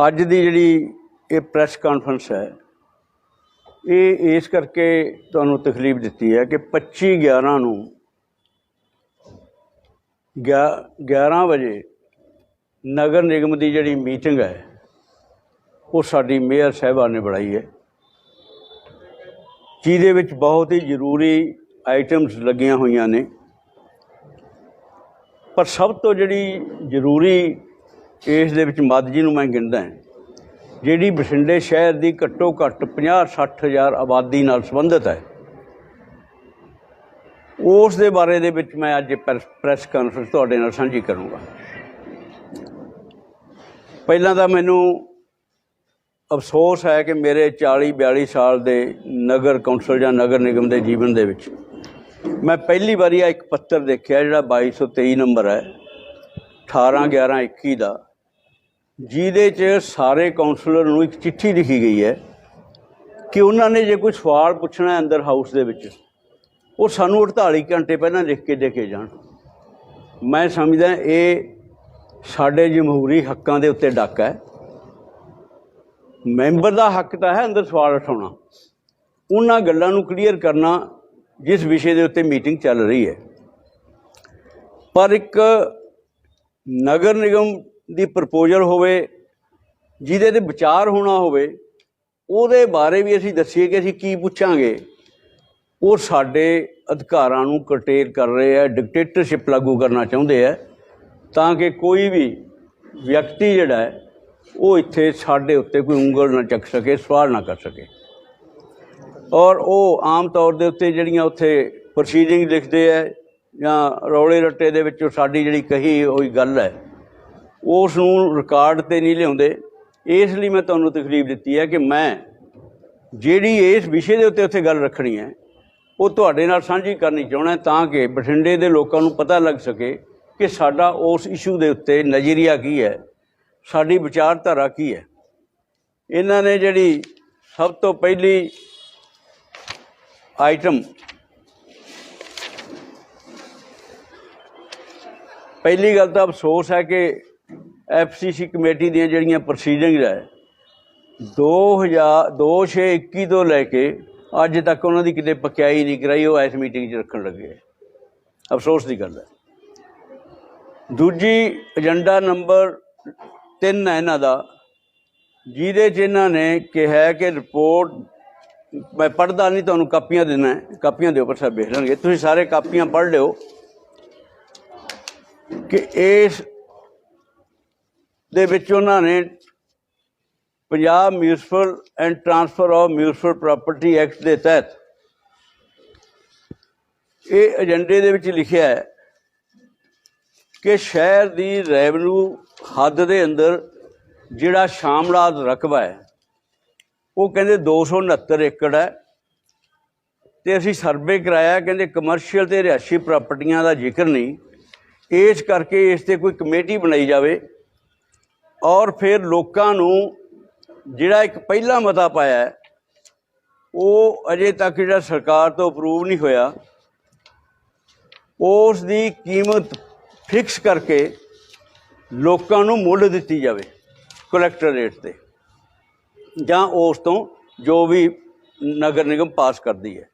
ਅੱਜ ਦੀ ਜਿਹੜੀ ਇਹ ਪ੍ਰੈਸ ਕਾਨਫਰੰਸ ਹੈ ਇਹ ਇਸ ਕਰਕੇ ਤੁਹਾਨੂੰ ਤਕਲੀਫ ਦਿੱਤੀ ਹੈ ਕਿ 25/11 ਨੂੰ 11 ਵਜੇ ਨਗਰ ਨਿਗਮ ਦੀ ਜਿਹੜੀ ਮੀਟਿੰਗ ਹੈ ਉਹ ਸਾਡੀ ਮੇਅਰ ਸਾਹਿਬਾਨ ਨੇ ਬੁਲਾਈ ਹੈ, ਜਿਹਦੇ ਵਿੱਚ ਬਹੁਤ ਹੀ ਜ਼ਰੂਰੀ ਆਈਟਮਸ ਲੱਗੀਆਂ ਹੋਈਆਂ ਨੇ। ਪਰ ਸਭ ਤੋਂ ਜਿਹੜੀ ਜ਼ਰੂਰੀ ਇਸ ਦੇ ਵਿੱਚ ਮੱਦ ਜਿਹਨੂੰ ਮੈਂ ਗਿਣਦਾ, ਜਿਹੜੀ ਬਠਿੰਡੇ ਸ਼ਹਿਰ ਦੀ ਘੱਟੋ ਘੱਟ 50-60 ਹਜ਼ਾਰ ਆਬਾਦੀ ਨਾਲ ਸੰਬੰਧਿਤ ਹੈ, ਉਸ ਦੇ ਬਾਰੇ ਦੇ ਵਿੱਚ ਮੈਂ ਅੱਜ ਪ੍ਰੈਸ ਕਾਨਫਰੰਸ ਤੁਹਾਡੇ ਨਾਲ ਸਾਂਝੀ ਕਰੂੰਗਾ। ਪਹਿਲਾਂ ਤਾਂ ਮੈਨੂੰ ਅਫਸੋਸ ਹੈ ਕਿ ਮੇਰੇ 40-42 ਸਾਲ ਦੇ ਨਗਰ ਕੌਂਸਲ ਜਾਂ ਨਗਰ ਨਿਗਮ ਦੇ ਜੀਵਨ ਦੇ ਵਿੱਚ ਮੈਂ ਪਹਿਲੀ ਵਾਰੀ ਇੱਕ ਪੱਤਰ ਦੇਖਿਆ ਜਿਹੜਾ 2223 ਨੰਬਰ ਹੈ 18/11/21 ਦਾ, ਜਿਹਦੇ 'ਚ ਸਾਰੇ ਕੌਂਸਲਰ ਨੂੰ ਇੱਕ ਚਿੱਠੀ ਲਿਖੀ ਗਈ ਹੈ ਕਿ ਉਹਨਾਂ ਨੇ ਜੇ ਕੋਈ ਸਵਾਲ ਪੁੱਛਣਾ ਅੰਦਰ ਹਾਊਸ ਦੇ ਵਿੱਚ ਉਹ ਸਾਨੂੰ 48 ਘੰਟੇ ਪਹਿਲਾਂ ਲਿਖ ਕੇ ਦੇ ਕੇ ਜਾਣ। ਮੈਂ ਸਮਝਦਾ ਇਹ ਸਾਡੇ ਜਮਹੂਰੀ ਹੱਕਾਂ ਦੇ ਉੱਤੇ ਡਾਕਾ ਹੈ। ਮੈਂਬਰ ਦਾ ਹੱਕ ਤਾਂ ਹੈ ਅੰਦਰ ਸਵਾਲ ਉਠਾਉਣਾ, ਉਹਨਾਂ ਗੱਲਾਂ ਨੂੰ ਕਲੀਅਰ ਕਰਨਾ ਜਿਸ ਵਿਸ਼ੇ ਦੇ ਉੱਤੇ ਮੀਟਿੰਗ ਚੱਲ ਰਹੀ ਹੈ। ਪਰ ਇੱਕ ਨਗਰ ਨਿਗਮ ਦੀ ਪ੍ਰਪੋਜ਼ਲ ਹੋਵੇ ਜਿਹਦੇ 'ਤੇ ਵਿਚਾਰ ਹੋਣਾ ਹੋਵੇ, ਉਹਦੇ ਬਾਰੇ ਵੀ ਅਸੀਂ ਦੱਸੀਏ ਕਿ ਅਸੀਂ ਕੀ ਪੁੱਛਾਂਗੇ, ਉਹ ਸਾਡੇ ਅਧਿਕਾਰਾਂ ਨੂੰ ਕਰਟੇਲ ਕਰ ਰਹੇ ਹੈ, ਡਿਕਟੇਟਰਸ਼ਿਪ ਲਾਗੂ ਕਰਨਾ ਚਾਹੁੰਦੇ ਹੈ ਤਾਂ ਕਿ ਕੋਈ ਵੀ ਵਿਅਕਤੀ ਜਿਹੜਾ ਹੈ ਉਹ ਇੱਥੇ ਸਾਡੇ ਉੱਤੇ ਕੋਈ ਉਂਗਲ ਨਾ ਚੱਕ ਸਕੇ, ਸਵਾਲ ਨਾ ਕਰ ਸਕੇ। ਔਰ ਉਹ ਆਮ ਤੌਰ ਦੇ ਉੱਤੇ ਜਿਹੜੀਆਂ ਉੱਥੇ ਪ੍ਰੋਸੀਡਿੰਗ ਲਿਖਦੇ ਹੈ ਜਾਂ ਰੌਲੇ ਰੱਟੇ ਦੇ ਵਿੱਚੋਂ ਸਾਡੀ ਜਿਹੜੀ ਕਹੀ ਹੋਈ ਗੱਲ ਹੈ ਉਸ ਨੂੰ ਰਿਕਾਰਡ 'ਤੇ ਨਹੀਂ ਲਿਆਉਂਦੇ। ਇਸ ਲਈ ਮੈਂ ਤੁਹਾਨੂੰ ਤਕਲੀਫ ਦਿੱਤੀ ਹੈ ਕਿ ਮੈਂ ਜਿਹੜੀ ਇਸ ਵਿਸ਼ੇ ਦੇ ਉੱਤੇ ਗੱਲ ਰੱਖਣੀ ਹੈ ਉਹ ਤੁਹਾਡੇ ਨਾਲ ਸਾਂਝੀ ਕਰਨੀ ਚਾਹੁੰਦਾ, ਤਾਂ ਕਿ ਬਠਿੰਡੇ ਦੇ ਲੋਕਾਂ ਨੂੰ ਪਤਾ ਲੱਗ ਸਕੇ ਕਿ ਸਾਡਾ ਉਸ ਇਸ਼ੂ ਦੇ ਉੱਤੇ ਨਜ਼ਰੀਆ ਕੀ ਹੈ, ਸਾਡੀ ਵਿਚਾਰਧਾਰਾ ਕੀ ਹੈ। ਇਹਨਾਂ ਨੇ ਜਿਹੜੀ ਸਭ ਤੋਂ ਪਹਿਲੀ ਆਈਟਮ, ਪਹਿਲੀ ਗੱਲ ਤਾਂ ਅਫਸੋਸ ਹੈ ਕਿ FCC ਕਮੇਟੀ ਦੀਆਂ ਜਿਹੜੀਆਂ ਪ੍ਰੋਸੀਡਿੰਗਸ ਹੈ 2021 ਤੋਂ ਲੈ ਕੇ ਅੱਜ ਤੱਕ ਉਹਨਾਂ ਦੀ ਕਿਤੇ ਪਕਿਆਈ ਨਹੀਂ ਕਰਾਈ, ਉਹ ਇਸ ਮੀਟਿੰਗ 'ਚ ਰੱਖਣ ਲੱਗੇ। ਅਫਸੋਸ ਦੀ ਗੱਲ ਹੈ। ਦੂਜੀ ਏਜੰਡਾ ਨੰਬਰ 3 ਹੈ ਇਹਨਾਂ ਦਾ, ਜਿਹਦੇ 'ਚ ਇਹਨਾਂ ਨੇ ਕਿਹਾ ਕਿ ਰਿਪੋਰਟ, ਮੈਂ ਪੜ੍ਹਦਾ ਨਹੀਂ, ਤੁਹਾਨੂੰ ਕਾਪੀਆਂ ਦੇਣਾ, ਕਾਪੀਆਂ ਦੇ ਉੱਪਰ ਸਭ ਵੇਖ ਲੈਣਗੇ, ਤੁਸੀਂ ਸਾਰੇ ਕਾਪੀਆਂ ਪੜ੍ਹ ਲਿਓ ਕਿ ਇਸ ਦੇ ਵਿੱਚ ਉਹਨਾਂ ਨੇ Punjab municipal and transfer of municipal property act ਦੇ ਤਹਿਤ ਇਹ ਏਜੰਡੇ ਦੇ ਵਿੱਚ ਲਿਖਿਆ ਹੈ ਕਿ ਸ਼ਹਿਰ ਦੀ ਰੈਵਨਿਊ ਹੱਦ ਦੇ ਅੰਦਰ ਜਿਹੜਾ ਸ਼ਾਮਲਾਤ ਰਕਬਾ ਹੈ ਉਹ ਕਹਿੰਦੇ 269 ਏਕੜ ਹੈ, ਅਤੇ ਅਸੀਂ ਸਰਵੇ ਕਰਾਇਆ, ਕਹਿੰਦੇ ਕਮਰਸ਼ੀਅਲ ਅਤੇ ਰਿਹਾਇਸ਼ੀ ਪ੍ਰਾਪਰਟੀਆਂ ਦਾ ਜ਼ਿਕਰ ਨਹੀਂ, ਇਸ ਕਰਕੇ ਇਸ 'ਤੇ ਕੋਈ ਕਮੇਟੀ ਬਣਾਈ ਜਾਵੇ। ਔਰ ਫਿਰ ਲੋਕਾਂ ਨੂੰ ਜਿਹੜਾ ਇੱਕ ਪਹਿਲਾ ਮਤਾ ਪਾਇਆ ਉਹ ਅਜੇ ਤੱਕ ਜਿਹੜਾ ਸਰਕਾਰ ਤੋਂ ਅਪਰੂਵ ਨਹੀਂ ਹੋਇਆ, ਉਸ ਦੀ ਕੀਮਤ ਫਿਕਸ ਕਰਕੇ ਲੋਕਾਂ ਨੂੰ ਮੁੱਲ ਦਿੱਤੀ ਜਾਵੇ ਕਲੈਕਟਰ ਰੇਟ 'ਤੇ, ਜਾਂ ਉਸ ਤੋਂ ਜੋ ਵੀ ਨਗਰ ਨਿਗਮ ਪਾਸ ਕਰਦੀ ਹੈ।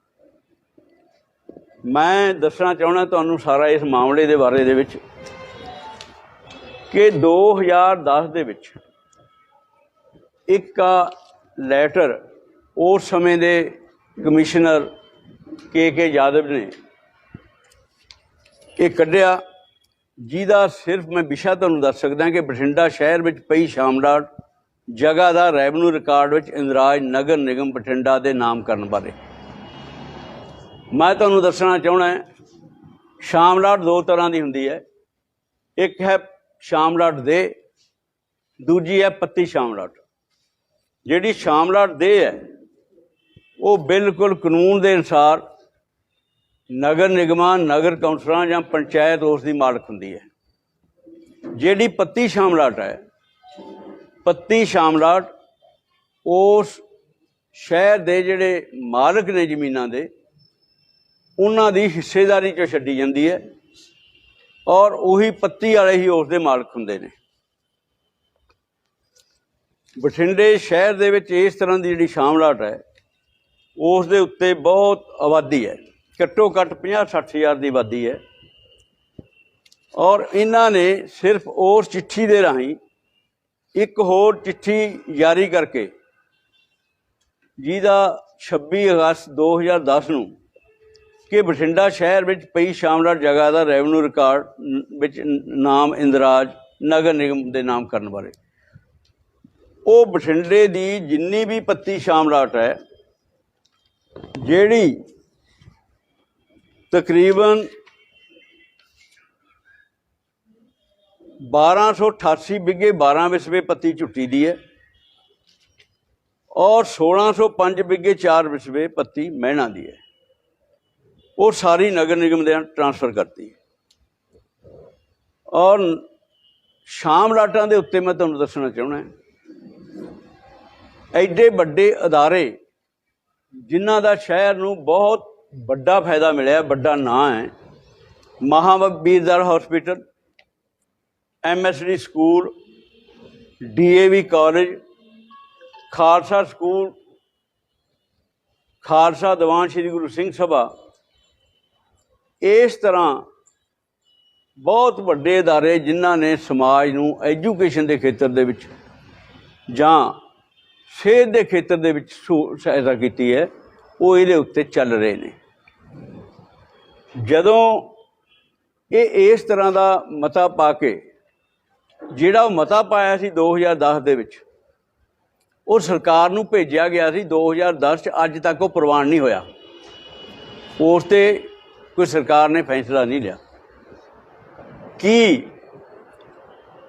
ਮੈਂ ਦੱਸਣਾ ਚਾਹੁੰਦਾ ਤੁਹਾਨੂੰ ਸਾਰਾ ਇਸ ਮਾਮਲੇ ਦੇ ਬਾਰੇ ਦੇ ਵਿੱਚ ਕਿ 2010 ਦੇ ਵਿੱਚ ਇੱਕ ਲੈਟਰ ਉਸ ਸਮੇਂ ਦੇ ਕਮਿਸ਼ਨਰ ਕੇ ਯਾਦਵ ਨੇ ਇਹ ਕੱਢਿਆ, ਜਿਹਦਾ ਸਿਰਫ ਮੈਂ ਵਿਸ਼ਾ ਤੁਹਾਨੂੰ ਦੱਸ ਸਕਦਾ ਕਿ ਬਠਿੰਡਾ ਸ਼ਹਿਰ ਵਿੱਚ ਪਈ ਸ਼ਾਮਲਾਟ ਜਗ੍ਹਾ ਦਾ ਰੈਵਨਿਊ ਰਿਕਾਰਡ ਵਿੱਚ ਇੰਦਰਾਜ ਨਗਰ ਨਿਗਮ ਬਠਿੰਡਾ ਦੇ ਨਾਮਕਰਨ ਬਾਰੇ। ਮੈਂ ਤੁਹਾਨੂੰ ਦੱਸਣਾ ਚਾਹੁੰਦਾ ਸ਼ਾਮਲਾਟ ਦੋ ਤਰ੍ਹਾਂ ਦੀ ਹੁੰਦੀ ਹੈ, ਇੱਕ ਹੈ ਸ਼ਾਮਲਾਟ ਦੇ, ਦੂਜੀ ਹੈ ਪੱਤੀ ਸ਼ਾਮਲਾਟ। ਜਿਹੜੀ ਸ਼ਾਮਲਾਟ ਦੇ ਹੈ ਉਹ ਬਿਲਕੁਲ ਕਾਨੂੰਨ ਦੇ ਅਨੁਸਾਰ ਨਗਰ ਨਿਗਮਾਂ, ਨਗਰ ਕੌਂਸਲਾਂ ਜਾਂ ਪੰਚਾਇਤ ਉਸ ਦੀ ਮਾਲਕ ਹੁੰਦੀ ਹੈ। ਜਿਹੜੀ ਪੱਤੀ ਸ਼ਾਮਲਾਟ ਹੈ, ਪੱਤੀ ਸ਼ਾਮਲਾਟ ਉਸ ਸ਼ਹਿਰ ਦੇ ਜਿਹੜੇ ਮਾਲਕ ਨੇ ਜ਼ਮੀਨਾਂ ਦੇ, ਉਹਨਾਂ ਦੀ ਹਿੱਸੇਦਾਰੀ 'ਚੋਂ ਛੱਡੀ ਜਾਂਦੀ ਹੈ, ਔਰ ਉਹੀ ਪੱਤੀ ਵਾਲੇ ਹੀ ਉਸ ਦੇ ਮਾਲਕ ਹੁੰਦੇ ਨੇ। ਬਠਿੰਡੇ ਸ਼ਹਿਰ ਦੇ ਵਿੱਚ ਇਸ ਤਰ੍ਹਾਂ ਦੀ ਜਿਹੜੀ ਸ਼ਾਮਲਾਟ ਹੈ ਉਸ ਦੇ ਉੱਤੇ ਬਹੁਤ ਆਬਾਦੀ ਹੈ, ਘੱਟੋ ਘੱਟ 50-60 ਹਜ਼ਾਰ ਦੀ ਆਬਾਦੀ ਹੈ। ਔਰ ਇਹਨਾਂ ਨੇ ਸਿਰਫ ਉਸ ਚਿੱਠੀ ਦੇ ਰਾਹੀਂ ਇੱਕ ਹੋਰ ਚਿੱਠੀ ਜਾਰੀ ਕਰਕੇ, ਜਿਹਦਾ 26 ਅਗਸਤ 2010 ਨੂੰ ਕਿ ਬਠਿੰਡਾ ਸ਼ਹਿਰ ਵਿੱਚ ਪਈ ਸ਼ਾਮਲਾਟ ਜਗ੍ਹਾ ਦਾ ਰੈਵਨਿਊ ਰਿਕਾਰਡ ਵਿੱਚ ਨਾਮ ਇੰਦਰਾਜ ਨਗਰ ਨਿਗਮ ਦੇ ਨਾਮ ਕਰਨ ਬਾਰੇ, ਉਹ ਬਠਿੰਡੇ ਦੀ ਜਿੰਨੀ ਵੀ ਪੱਤੀ ਸ਼ਾਮਲਾਟ ਹੈ, ਜਿਹੜੀ ਤਕਰੀਬਨ 1288 ਬਿੱਗੇ 12 ਵਿਸਵੇ ਪੱਤੀ ਝੁੱਟੀ ਦੀ ਹੈ ਔਰ 1605 ਬਿੱਗੇ 4 ਵਿਸਵੇ ਪੱਤੀ ਮਹਿਣਾ ਦੀ ਹੈ, ਉਹ ਸਾਰੀ ਨਗਰ ਨਿਗਮ ਦੇ ਟ੍ਰਾਂਸਫਰ ਕਰਤੀ। ਔਰ ਸ਼ਾਮਲਾਟਾਂ ਦੇ ਉੱਤੇ ਮੈਂ ਤੁਹਾਨੂੰ ਦੱਸਣਾ ਚਾਹੁੰਦਾ, ਐਡੇ ਵੱਡੇ ਅਦਾਰੇ ਜਿਨ੍ਹਾਂ ਦਾ ਸ਼ਹਿਰ ਨੂੰ ਬਹੁਤ ਵੱਡਾ ਫਾਇਦਾ ਮਿਲਿਆ, ਵੱਡਾ ਨਾਂ ਹੈ, ਮਹਾਵੀਰਦਾਰ hospital, MSD school, DAV college, Khalsa school, Khalsa Diwan Shri Guru Singh Sabha, ਇਸ ਤਰ੍ਹਾਂ ਬਹੁਤ ਵੱਡੇ ਅਦਾਰੇ ਜਿਨ੍ਹਾਂ ਨੇ ਸਮਾਜ ਨੂੰ ਐਜੂਕੇਸ਼ਨ ਦੇ ਖੇਤਰ ਦੇ ਵਿੱਚ ਜਾਂ ਸਿਹਤ ਦੇ ਖੇਤਰ ਦੇ ਵਿੱਚ ਸਹਾਇਤਾ ਕੀਤੀ ਹੈ, ਉਹ ਇਹਦੇ ਉੱਤੇ ਚੱਲ ਰਹੇ ਨੇ। ਜਦੋਂ ਇਹ ਇਸ ਤਰ੍ਹਾਂ ਦਾ ਮਤਾ ਪਾ ਕੇ, ਜਿਹੜਾ ਉਹ ਮਤਾ ਪਾਇਆ ਸੀ 2010 ਦੇ ਵਿੱਚ, ਉਹ ਸਰਕਾਰ ਨੂੰ ਭੇਜਿਆ ਗਿਆ ਸੀ 2010 'ਚ, ਅੱਜ ਤੱਕ ਉਹ ਪ੍ਰਵਾਨ ਨਹੀਂ ਹੋਇਆ। ਉਸ 'ਤੇ ਕੋਈ ਸਰਕਾਰ ਨੇ ਫੈਸਲਾ ਨਹੀਂ ਲਿਆ। ਕੀ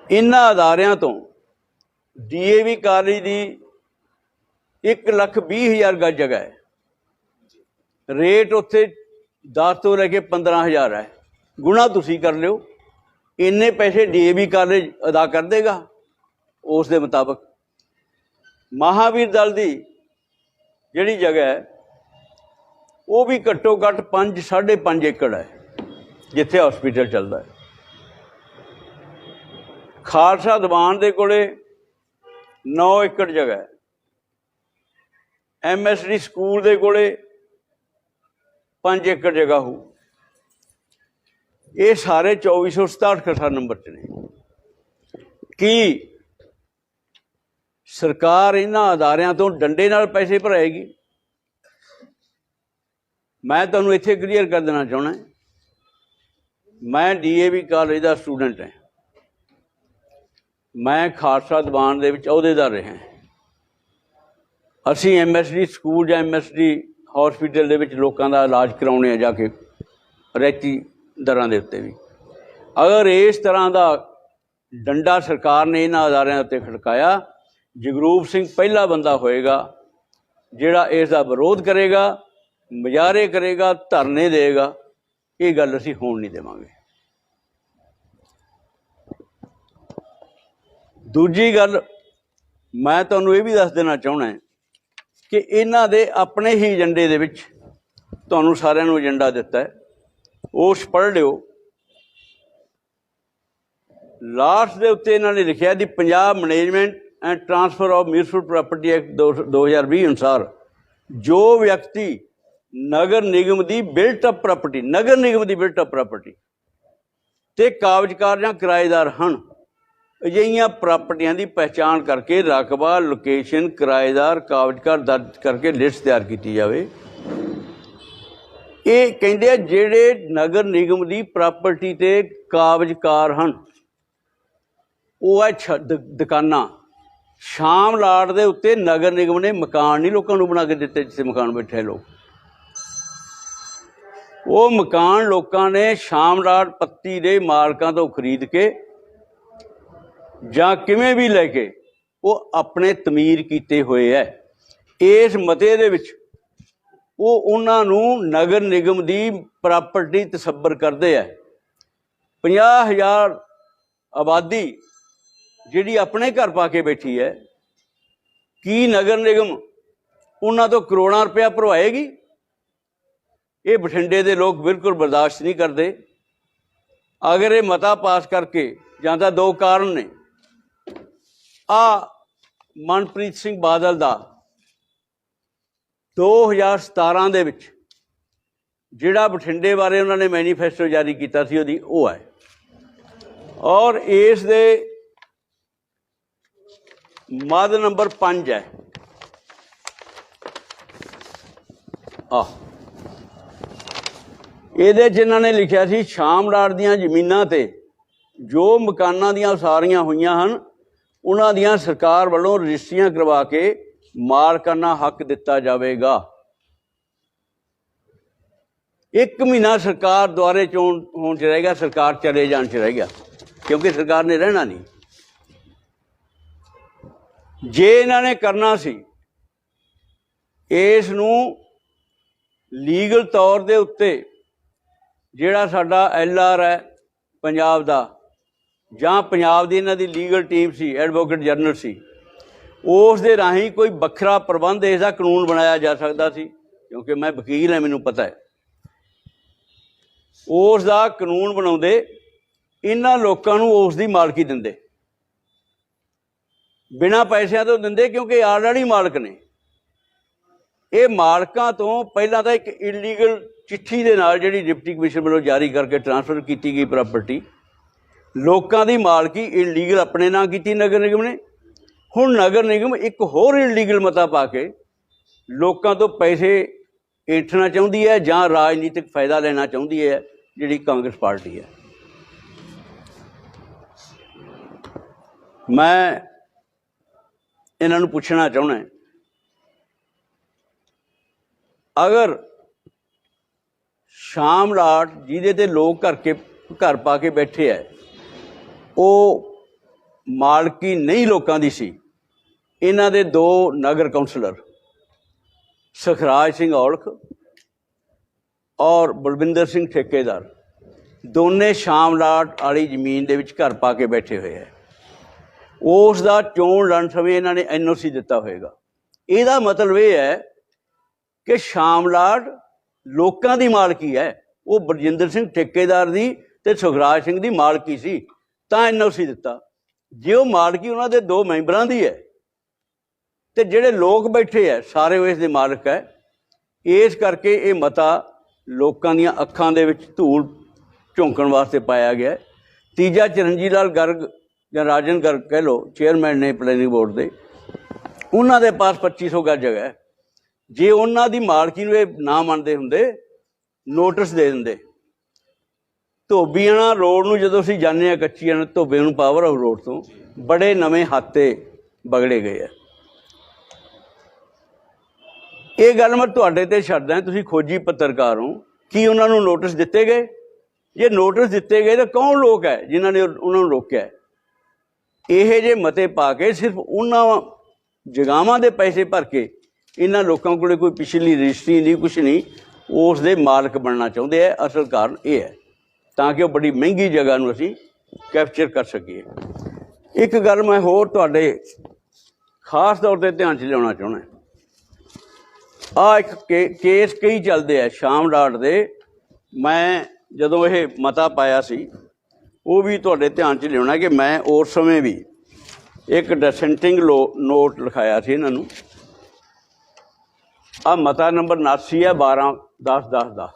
ਇਹਨਾਂ ਅਦਾਰਿਆਂ ਤੋਂ DAV ਕਾਲਜ ਦੀ 1,20,000 ਗਜ ਜਗ੍ਹਾ ਹੈ, ਰੇਟ ਉੱਥੇ 10 ਤੋਂ ਲੈ ਕੇ 15,000 ਹੈ, ਗੁਣਾ ਤੁਸੀਂ ਕਰ ਲਿਓ, ਇੰਨੇ ਪੈਸੇ DAV ਕਾਲਜ ਅਦਾ ਕਰ ਦੇਗਾ। ਉਸ ਦੇ ਮੁਤਾਬਕ ਮਹਾਵੀਰ ਦਲ ਦੀ ਜਿਹੜੀ ਜਗ੍ਹਾ ਹੈ ਉਹ ਵੀ ਘੱਟੋ ਘੱਟ 5-5.5 ਏਕੜ ਹੈ, ਜਿੱਥੇ ਹੌਸਪੀਟਲ ਚੱਲਦਾ ਹੈ। ਖਾਲਸਾ ਦੀਵਾਨ ਦੇ ਕੋਲੇ 9 ਏਕੜ ਜਗ੍ਹਾ ਹੈ, MSD ਸਕੂਲ ਦੇ ਕੋਲੇ 5 ਏਕੜ ਜਗ੍ਹਾ ਹੋ। ਇਹ ਸਾਰੇ 2467 ਖੱਠਾ ਨੰਬਰ 'ਚ ਨੇ। ਕੀ ਸਰਕਾਰ ਇਹਨਾਂ ਅਦਾਰਿਆਂ ਤੋਂ ਡੰਡੇ ਨਾਲ ਪੈਸੇ ਭਰਾਏਗੀ? ਮੈਂ ਤੁਹਾਨੂੰ ਇੱਥੇ ਕਲੀਅਰ ਕਰ ਦੇਣਾ ਚਾਹੁੰਦਾ, ਮੈਂ DAV ਕਾਲਜ ਦਾ ਸਟੂਡੈਂਟ ਹਾਂ, ਮੈਂ ਖਾਲਸਾ ਦੀਵਾਨ ਦੇ ਵਿੱਚ ਅਹੁਦੇਦਾਰ ਰਿਹਾ। ਅਸੀਂ MSD ਸਕੂਲ ਜਾਂ MSD ਹੌਸਪੀਟਲ ਦੇ ਵਿੱਚ ਲੋਕਾਂ ਦਾ ਇਲਾਜ ਕਰਾਉਣੇ ਆ ਜਾ ਕੇ, ਰਿਆਇਤੀ ਦਰਾਂ ਦੇ ਉੱਤੇ ਵੀ। ਅਗਰ ਇਸ ਤਰ੍ਹਾਂ ਦਾ ਡੰਡਾ ਸਰਕਾਰ ਨੇ ਇਹਨਾਂ ਅਦਾਰਿਆਂ ਉੱਤੇ ਖੜਕਾਇਆ, ਜਗਰੂਪ ਸਿੰਘ ਪਹਿਲਾ ਬੰਦਾ ਹੋਏਗਾ ਜਿਹੜਾ ਇਸ ਦਾ ਵਿਰੋਧ ਕਰੇਗਾ, ਮੁਜ਼ਾਹਰੇ ਕਰੇਗਾ, ਧਰਨੇ ਦੇਗਾ। ਇਹ ਗੱਲ ਅਸੀਂ ਹੋਣ ਨਹੀਂ ਦੇਵਾਂਗੇ। ਦੂਜੀ ਗੱਲ ਮੈਂ ਤੁਹਾਨੂੰ ਇਹ ਵੀ ਦੱਸ ਦੇਣਾ ਚਾਹੁੰਦਾ ਕਿ ਇਹਨਾਂ ਦੇ ਆਪਣੇ ਹੀ ਏਜੰਡੇ ਦੇ ਵਿੱਚ, ਤੁਹਾਨੂੰ ਸਾਰਿਆਂ ਨੂੰ ਏਜੰਡਾ ਦਿੱਤਾ ਹੈ, ਉਸ ਪੜ੍ਹ ਲਿਓ। ਲਾਸਟ ਦੇ ਉੱਤੇ ਇਹਨਾਂ ਨੇ ਲਿਖਿਆ ਦੀ Punjab management and transfer of municipal property act 2020 ਅਨੁਸਾਰ ਜੋ ਵਿਅਕਤੀ ਨਗਰ ਨਿਗਮ ਦੀ built up property, Nagar Nigam ਦੀ ਬਿਲਟ ਅਪ ਪ੍ਰਾਪਰਟੀ ਤੇ ਕਾਬਜ਼ਕਾਰ ਜਾਂ ਕਿਰਾਏਦਾਰ ਹਨ, ਅਜਿਹੀਆਂ ਪ੍ਰਾਪਰਟੀਆਂ ਦੀ ਪਹਿਚਾਣ ਕਰਕੇ ਰਕਬਾ, ਲੋਕੇਸ਼ਨ, ਕਿਰਾਏਦਾਰ, ਕਾਬਜ਼ਕਾਰ ਦਰਜ ਕਰਕੇ ਲਿਸਟ ਤਿਆਰ ਕੀਤੀ ਜਾਵੇ। ਇਹ ਕਹਿੰਦੇ ਆ ਜਿਹੜੇ ਨਗਰ ਨਿਗਮ ਦੀ ਪ੍ਰਾਪਰਟੀ ਤੇ ਕਾਬਜ਼ਕਾਰ ਹਨ, ਉਹ ਹੈ ਦੁਕਾਨਾਂ। ਸ਼ਾਮਲਾਟ ਦੇ ਉੱਤੇ ਨਗਰ ਨਿਗਮ ਨੇ ਮਕਾਨ ਨਹੀਂ ਲੋਕਾਂ ਨੂੰ ਬਣਾ ਕੇ ਦਿੱਤੇ, ਜਿੱਥੇ ਮਕਾਨ ਬੈਠੇ ਲੋਕ, ਉਹ ਮਕਾਨ ਲੋਕਾਂ ਨੇ ਸ਼ਾਮਲਾਟ ਪੱਤੀ ਦੇ ਮਾਲਕਾਂ ਤੋਂ ਖਰੀਦ ਕੇ ਜਾਂ ਕਿਵੇਂ ਵੀ ਲੈ ਕੇ ਉਹ ਆਪਣੇ ਤਮੀਰ ਕੀਤੇ ਹੋਏ ਹੈ। ਇਸ ਮਤੇ ਦੇ ਵਿੱਚ ਉਹ ਉਹਨਾਂ ਨੂੰ ਨਗਰ ਨਿਗਮ ਦੀ ਪ੍ਰਾਪਰਟੀ ਤਸੱਬਰ ਕਰਦੇ ਹੈ। 50,000 ਆਬਾਦੀ ਜਿਹੜੀ ਆਪਣੇ ਘਰ ਪਾ ਕੇ ਬੈਠੀ ਹੈ, ਕੀ ਨਗਰ ਨਿਗਮ ਉਹਨਾਂ ਤੋਂ ਕਰੋੜਾਂ ਰੁਪਇਆ ਭਰਵਾਏਗੀ? ਇਹ ਬਠਿੰਡੇ ਦੇ ਲੋਕ ਬਿਲਕੁਲ ਬਰਦਾਸ਼ਤ ਨਹੀਂ ਕਰਦੇ। ਅਗਰ ਇਹ ਮਤਾ ਪਾਸ ਕਰਕੇ, ਜਾਂ ਤਾਂ ਦੋ ਕਾਰਨ ਨੇ, ਆ मनप्रीत सिंह बादल का 2017 ਦੇ ਵਿੱਚ ਜਿਹੜਾ ਬਠਿੰਡੇ ਬਾਰੇ ਉਹਨਾਂ ਨੇ ਮੈਨੀਫੈਸਟੋ ਜਾਰੀ ਕੀਤਾ ਸੀ ਉਹਦੀ ਉਹ ਹੈ। ਔਰ ਇਸ ਦੇ ਮੱਧ ਨੰਬਰ 5 ਹੈ। ਇਹਦੇ 'ਚ ਇਹਨਾਂ ਨੇ ਲਿਖਿਆ ਸੀ ਸ਼ਾਮਲਾਟ ਦੀਆਂ ਜ਼ਮੀਨਾਂ 'ਤੇ ਜੋ ਮਕਾਨਾਂ ਦੀਆਂ ਉਸਾਰੀਆਂ ਹੋਈਆਂ ਹਨ ਉਹਨਾਂ ਦੀਆਂ ਸਰਕਾਰ ਵੱਲੋਂ ਰਜਿਸਟਰੀਆਂ ਕਰਵਾ ਕੇ ਮਾਲਕਾਨਾ ਹੱਕ ਦਿੱਤਾ ਜਾਵੇਗਾ। 1 ਮਹੀਨਾ ਸਰਕਾਰ ਦੁਆਰੇ ਚੋਣ ਹੋਣ 'ਚ ਰਹੇਗਾ, ਸਰਕਾਰ ਚਲੇ ਜਾਣ 'ਚ ਰਹੇਗਾ, ਕਿਉਂਕਿ ਸਰਕਾਰ ਨੇ ਰਹਿਣਾ ਨਹੀਂ। ਜੇ ਇਹਨਾਂ ਨੇ ਕਰਨਾ ਸੀ ਇਸ ਨੂੰ ਲੀਗਲ ਤੌਰ ਦੇ ਉੱਤੇ ਜਿਹੜਾ ਸਾਡਾ LR ਹੈ ਪੰਜਾਬ ਦਾ ਜਾਂ ਪੰਜਾਬ ਦੀ ਇਹਨਾਂ ਦੀ ਲੀਗਲ ਟੀਮ ਸੀ, ਐਡਵੋਕੇਟ ਜਨਰਲ ਸੀ, ਉਸ ਦੇ ਰਾਹੀਂ ਕੋਈ ਵੱਖਰਾ ਪ੍ਰਬੰਧ ਇਸ ਦਾ ਕਾਨੂੰਨ ਬਣਾਇਆ ਜਾ ਸਕਦਾ ਸੀ। ਕਿਉਂਕਿ ਮੈਂ ਵਕੀਲ ਹਾਂ, ਮੈਨੂੰ ਪਤਾ ਹੈ। ਉਸ ਦਾ ਕਾਨੂੰਨ ਬਣਾਉਂਦੇ ਇਹਨਾਂ ਲੋਕਾਂ ਨੂੰ ਉਸ ਦੀ ਮਾਲਕੀ ਦਿੰਦੇ, ਬਿਨਾਂ ਪੈਸਿਆਂ ਤੋਂ ਦਿੰਦੇ, ਕਿਉਂਕਿ ਆਲਰੇਡੀ ਮਾਲਕ ਨੇ। ਇਹ ਮਾਲਕਾਂ ਤੋਂ ਪਹਿਲਾਂ ਤਾਂ ਇੱਕ ਇਲੀਗਲ ਚਿੱਠੀ ਦੇ ਨਾਲ ਜਿਹੜੀ ਡਿਪਟੀ ਕਮਿਸ਼ਨ ਵੱਲੋਂ ਜਾਰੀ ਕਰਕੇ ਟਰਾਂਸਫਰ ਕੀਤੀ ਗਈ ਪ੍ਰਾਪਰਟੀ, ਲੋਕਾਂ ਦੀ ਮਾਲਕੀ ਇਲੀਗਲ ਆਪਣੇ ਨਾਂ ਕੀਤੀ ਨਗਰ ਨਿਗਮ ਨੇ। ਹੁਣ ਨਗਰ ਨਿਗਮ ਇੱਕ ਹੋਰ ਇਲੀਗਲ ਮਤਾ ਪਾ ਕੇ ਲੋਕਾਂ ਤੋਂ ਪੈਸੇ ਏਠਣਾ ਚਾਹੁੰਦੀ ਹੈ ਜਾਂ ਰਾਜਨੀਤਿਕ ਫਾਇਦਾ ਲੈਣਾ ਚਾਹੁੰਦੀ ਹੈ ਜਿਹੜੀ ਕਾਂਗਰਸ ਪਾਰਟੀ ਹੈ। ਮੈਂ ਇਹਨਾਂ ਨੂੰ ਪੁੱਛਣਾ ਚਾਹੁੰਦਾ, ਅਗਰ ਸ਼ਾਮਲਾਟ ਜਿਹਦੇ ਤੇ ਲੋਕ ਘਰ ਪਾ ਕੇ ਬੈਠੇ ਹੈ ਉਹ ਮਾਲਕੀ ਨਹੀਂ ਲੋਕਾਂ ਦੀ ਸੀ, ਇਹਨਾਂ ਦੇ 2 ਨਗਰ ਕੌਂਸਲਰ ਸੁਖਰਾਜ ਸਿੰਘ ਔਲਖ ਔਰ ਬਲਵਿੰਦਰ ਸਿੰਘ ਠੇਕੇਦਾਰ ਦੋਨੇ ਸ਼ਾਮਲਾਟ ਵਾਲੀ ਜ਼ਮੀਨ ਦੇ ਵਿੱਚ ਘਰ ਪਾ ਕੇ ਬੈਠੇ ਹੋਏ ਹੈ। ਉਸ ਦਾ ਚੋਣ ਲੜਨ ਸਮੇਂ ਇਹਨਾਂ ਨੇ NOC ਦਿੱਤਾ ਹੋਏਗਾ। ਇਹਦਾ ਮਤਲਬ ਇਹ ਹੈ ਕਿ ਸ਼ਾਮਲਾਟ ਲੋਕਾਂ ਦੀ ਮਾਲਕੀ ਹੈ, ਉਹ ਬਲਜਿੰਦਰ ਸਿੰਘ ਠੇਕੇਦਾਰ ਦੀ ਅਤੇ ਸੁਖਰਾਜ ਸਿੰਘ ਦੀ ਮਾਲਕੀ ਸੀ ਤਾਂ NOC ਦਿੱਤਾ। ਜੇ ਉਹ ਮਾਲਕੀ ਉਹਨਾਂ ਦੇ 2 ਮੈਂਬਰਾਂ ਦੀ ਹੈ ਅਤੇ ਜਿਹੜੇ ਲੋਕ ਬੈਠੇ ਹੈ ਸਾਰੇ ਉਹ ਇਸ ਦੇ ਮਾਲਕ ਹੈ। ਇਸ ਕਰਕੇ ਇਹ ਮਤਾ ਲੋਕਾਂ ਦੀਆਂ ਅੱਖਾਂ ਦੇ ਵਿੱਚ ਧੂੜ ਝੋਂਕਣ ਵਾਸਤੇ ਪਾਇਆ ਗਿਆ। ਤੀਜਾ ਚਰਨਜੀਤ ਲਾਲ ਗਰਗ ਜਾਂ ਰਾਜਨ ਗਰਗ ਕਹਿ ਲਓ, ਚੇਅਰਮੈਨ ਨੇ ਪਲੈਨਿੰਗ ਬੋਰਡ ਦੇ, ਉਹਨਾਂ ਦੇ ਪਾਸ 2500 ਗਜ਼ ਜਗ੍ਹਾ ਹੈ। ਜੇ ਉਹਨਾਂ ਦੀ ਮਾਲਕੀ ਨੂੰ ਇਹ ਨਾ ਮੰਨਦੇ ਹੁੰਦੇ ਨੋਟਿਸ ਦੇ ਦਿੰਦੇ। ਧੋਬੀਆਣਾ ਰੋਡ ਨੂੰ ਜਦੋਂ ਅਸੀਂ ਜਾਂਦੇ ਹਾਂ ਕੱਚੀਆਂ ਨੂੰ, ਧੋਬੇ ਨੂੰ ਪਾਵਰ ਹਾਊਸ ਰੋਡ ਤੋਂ ਬੜੇ ਨਵੇਂ ਹਾਤੇ ਬਗੜੇ ਗਏ ਆ। ਇਹ ਗੱਲ ਮੈਂ ਤੁਹਾਡੇ 'ਤੇ ਛੱਡਦਾ, ਤੁਸੀਂ ਖੋਜੀ ਪੱਤਰਕਾਰ ਹੋ। ਕੀ ਉਹਨਾਂ ਨੂੰ ਨੋਟਿਸ ਦਿੱਤੇ ਗਏ? ਜੇ ਨੋਟਿਸ ਦਿੱਤੇ ਗਏ ਤਾਂ ਕੌਣ ਲੋਕ ਹੈ ਜਿਨ੍ਹਾਂ ਨੇ ਉਹਨਾਂ ਨੂੰ ਰੋਕਿਆ? ਇਹ ਜਿਹੇ ਮਤੇ ਪਾ ਕੇ ਸਿਰਫ ਉਹਨਾਂ ਜਗ੍ਹਾਵਾਂ ਦੇ ਪੈਸੇ ਭਰ ਕੇ ਇਹਨਾਂ ਲੋਕਾਂ ਕੋਲ ਕੋਈ ਪਿਛਲੀ ਰਜਿਸਟਰੀ ਨਹੀਂ, ਕੁਛ ਨਹੀਂ, ਉਸ ਦੇ ਮਾਲਕ ਬਣਨਾ ਚਾਹੁੰਦੇ ਹੈ। ਅਸਲ ਕਾਰਨ ਇਹ ਹੈ ਤਾਂ ਕਿ ਉਹ ਬੜੀ ਮਹਿੰਗੀ ਜਗ੍ਹਾ ਨੂੰ ਅਸੀਂ ਕੈਪਚਰ ਕਰ ਸਕੀਏ। ਇੱਕ ਗੱਲ ਮੈਂ ਹੋਰ ਤੁਹਾਡੇ ਖਾਸ ਤੌਰ 'ਤੇ ਧਿਆਨ 'ਚ ਲਿਆਉਣਾ ਚਾਹੁੰਦਾ। ਇੱਕ ਕੇਸ ਕਈ ਚੱਲਦੇ ਆ ਸ਼ਾਮਲਾਟ ਦੇ। ਮੈਂ ਜਦੋਂ ਇਹ ਮਤਾ ਪਾਇਆ ਸੀ ਉਹ ਵੀ ਤੁਹਾਡੇ ਧਿਆਨ 'ਚ ਲਿਆਉਣਾ ਕਿ ਮੈਂ ਉਸ ਸਮੇਂ ਵੀ ਇੱਕ ਡਿਸੈਂਟਿੰਗ ਨੋਟ ਲਿਖਾਇਆ ਸੀ ਇਹਨਾਂ ਨੂੰ। ਆਹ ਮਤਾ ਨੰਬਰ 79 ਹੈ 12/10/10 ਦਾ।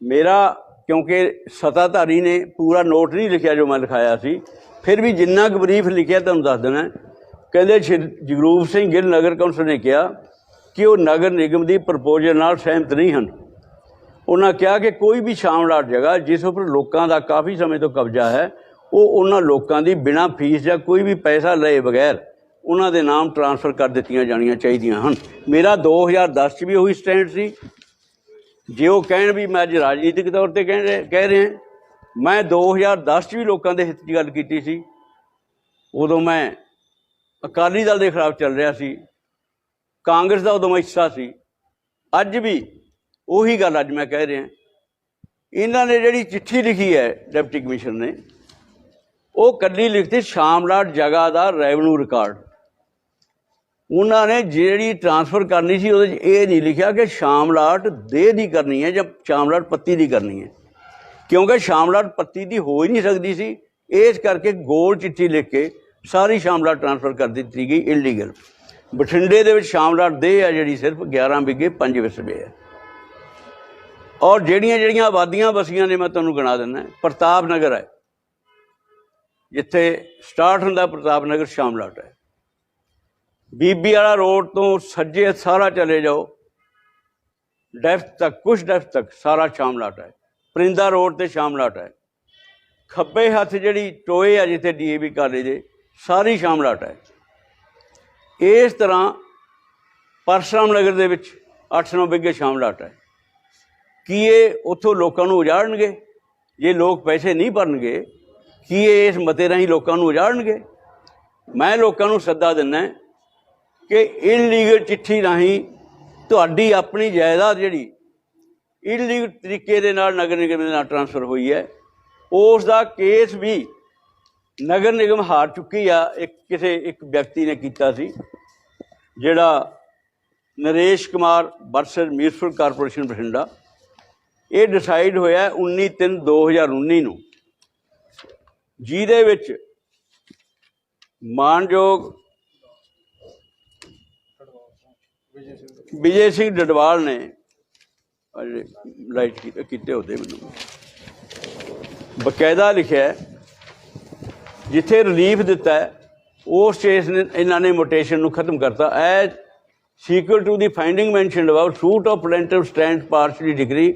ਮੇਰਾ ਕਿਉਂਕਿ ਸੱਤਾਧਾਰੀ ਨੇ ਪੂਰਾ ਨੋਟ ਨਹੀਂ ਲਿਖਿਆ ਜੋ ਮੈਂ ਲਿਖਾਇਆ ਸੀ, ਫਿਰ ਵੀ ਜਿੰਨਾ ਕੁ ਬਰੀਫ ਲਿਖਿਆ ਤੁਹਾਨੂੰ ਦੱਸ ਦੇਣਾ। ਕਹਿੰਦੇ ਜਗਰੂਪ ਸਿੰਘ ਗਿੱਲ ਨਗਰ ਕੌਂਸਲ ਨੇ ਕਿਹਾ ਕਿ ਉਹ ਨਗਰ ਨਿਗਮ ਦੀ ਪ੍ਰਪੋਜ਼ਲ ਨਾਲ ਸਹਿਮਤ ਨਹੀਂ ਹਨ। ਉਹਨਾਂ ਕਿਹਾ ਕਿ ਕੋਈ ਵੀ ਸ਼ਾਮਲਾਟ ਜਗ੍ਹਾ ਜਿਸ ਉੱਪਰ ਲੋਕਾਂ ਦਾ ਕਾਫੀ ਸਮੇਂ ਤੋਂ ਕਬਜ਼ਾ ਹੈ ਉਹ ਉਹਨਾਂ ਲੋਕਾਂ ਦੀ ਬਿਨਾਂ ਫੀਸ ਜਾਂ ਕੋਈ ਵੀ ਪੈਸਾ ਲਏ ਬਗੈਰ ਉਹਨਾਂ ਦੇ ਨਾਮ ਟਰਾਂਸਫਰ ਕਰ ਦਿੱਤੀਆਂ ਜਾਣੀਆਂ ਚਾਹੀਦੀਆਂ ਹਨ। ਮੇਰਾ 2010 'ਚ ਵੀ ਉਹੀ ਸਟੈਂਡ ਸੀ। ਜੇ ਉਹ ਕਹਿਣ ਵੀ ਮੈਂ ਅੱਜ ਰਾਜਨੀਤਿਕ ਤੌਰ 'ਤੇ ਕਹਿ ਰਿਹਾ, ਮੈਂ 2010 'ਚ ਵੀ ਲੋਕਾਂ ਦੇ ਹਿੱਤ 'ਚ ਗੱਲ ਕੀਤੀ ਸੀ। ਉਦੋਂ ਮੈਂ ਅਕਾਲੀ ਦਲ ਦੇ ਖਿਲਾਫ ਚੱਲ ਰਿਹਾ ਸੀ, ਕਾਂਗਰਸ ਦਾ ਉਦੋਂ ਮੈਂ ਹਿੱਸਾ ਸੀ। ਅੱਜ ਵੀ ਉਹੀ ਗੱਲ ਅੱਜ ਮੈਂ ਕਹਿ ਰਿਹਾ। ਇਹਨਾਂ ਨੇ ਜਿਹੜੀ ਚਿੱਠੀ ਲਿਖੀ ਹੈ ਡਿਪਟੀ ਕਮਿਸ਼ਨ ਨੇ, ਉਹ ਇਕੱਲੀ ਲਿਖਤੀ ਸ਼ਾਮਲਾਟ ਜਗ੍ਹਾ ਦਾ ਰੈਵਨਿਊ ਰਿਕਾਰਡ। ਉਹਨਾਂ ਨੇ ਜਿਹੜੀ ਟਰਾਂਸਫਰ ਕਰਨੀ ਸੀ ਉਹਦੇ 'ਚ ਇਹ ਨਹੀਂ ਲਿਖਿਆ ਕਿ ਸ਼ਾਮਲਾਟ ਦੇਹ ਦੀ ਕਰਨੀ ਹੈ ਜਾਂ ਸ਼ਾਮਲਾਟ ਪੱਤੀ ਦੀ ਕਰਨੀ ਹੈ, ਕਿਉਂਕਿ ਸ਼ਾਮਲਾਟ ਪੱਤੀ ਦੀ ਹੋ ਹੀ ਨਹੀਂ ਸਕਦੀ ਸੀ। ਇਸ ਕਰਕੇ ਗੋਲ ਚਿੱਠੀ ਲਿਖ ਕੇ सारी शामलाट ट्रांसफर कर दी गई इलीगल। बठिंडे दे विच शामलाट दे है जिहड़ी सिर्फ 11 विगे 5 विस्बे है। और ਜਿਹੜੀਆਂ आबादियां बसियां ने मैं तुहानूं गिना दिना। प्रताप नगर है, जिथे स्टार्ट हुंदा प्रताप नगर शामलाट है। बीबी वाला रोड तो सज्जे सारा चले जाओ डेफ्थ तक, कुछ डेफ्थ तक सारा शामलाट है। परिंदा रोड ते शामलाट है। खब्बे हथ जिहड़ी टोए है जिथे DAV कॉलेज है, सारी शामलाट है। इस तरह परशुराम नगर दे विच 8-9 विगे शामलाट है। की ये उत्थों लोगों को उजाड़नगे? जे लोग पैसे नहीं भरनगे कि ये इस मते राही लोगों को उजाड़नगे? मैं लोगों को सद्दा दिना कि इलीगल चिट्ठी राही तुहाडी अपनी जायदाद जिहड़ी इलीगल तरीके दे नाल नगर निगम दे नाल ट्रांसफर हुई है, उस दा केस भी नगर निगम हार चुकी आ। एक व्यक्ति ने किया सी जिहड़ा Naresh Kumar versus municipal corporation Bathinda. ये डिसाइड होया 19/3/2019 नूं, जिहदे विच मानयोग विजय सिंह डडवाल ने लाइट किते होते मैनूं बकायदा लिखिया जिथे रिलीफ दिता है उस केस ने इन्होंने मोटेशन नूं खत्म करता। As sequel to the finding mentioned about suit of plaintiff stand partially degree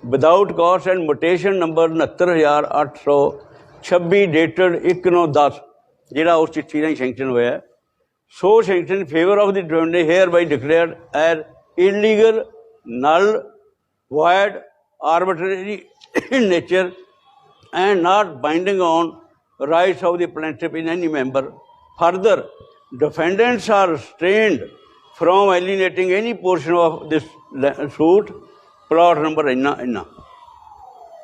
without cost and mutation number 69,826 dated 1/9/10 जिहड़ा उस चिट्ठी राही सैंक्शन होया। So sanction favour of the defendant hereby declared as illegal null void arbitrary in nature and not binding on rights of the plaintiff in any member. Further, defendants are restrained from alienating any portion of this suit plot number इन्ना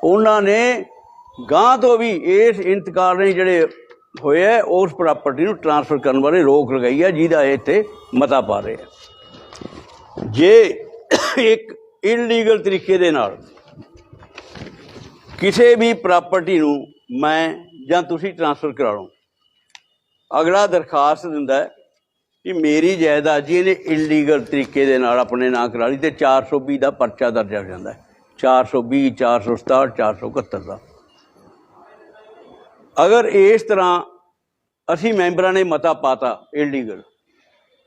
उन्होंने गांह तो भी इस इंतकाल ने जोड़े होए उस प्रॉपर्टी को ट्रांसफर करने वाले रोक लगाई है, जिहदा इत्थे मता पा रहे हैं। जे एक इलीगल तरीके दे नाल किसी भी प्रॉपर्टी नूं मैं जां तुसीं ट्रांसफर करा लो, अगला दरखास्त दिंदा है कि मेरी जायदाद जी इन्हें इलीगल तरीके दे नाल अपने नां करा ली, तो 420 का परचा दर्ज हो जाता है। 420, 467, 471 का। अगर इस तरह असी मैंबरां ने मता पाता इलीगल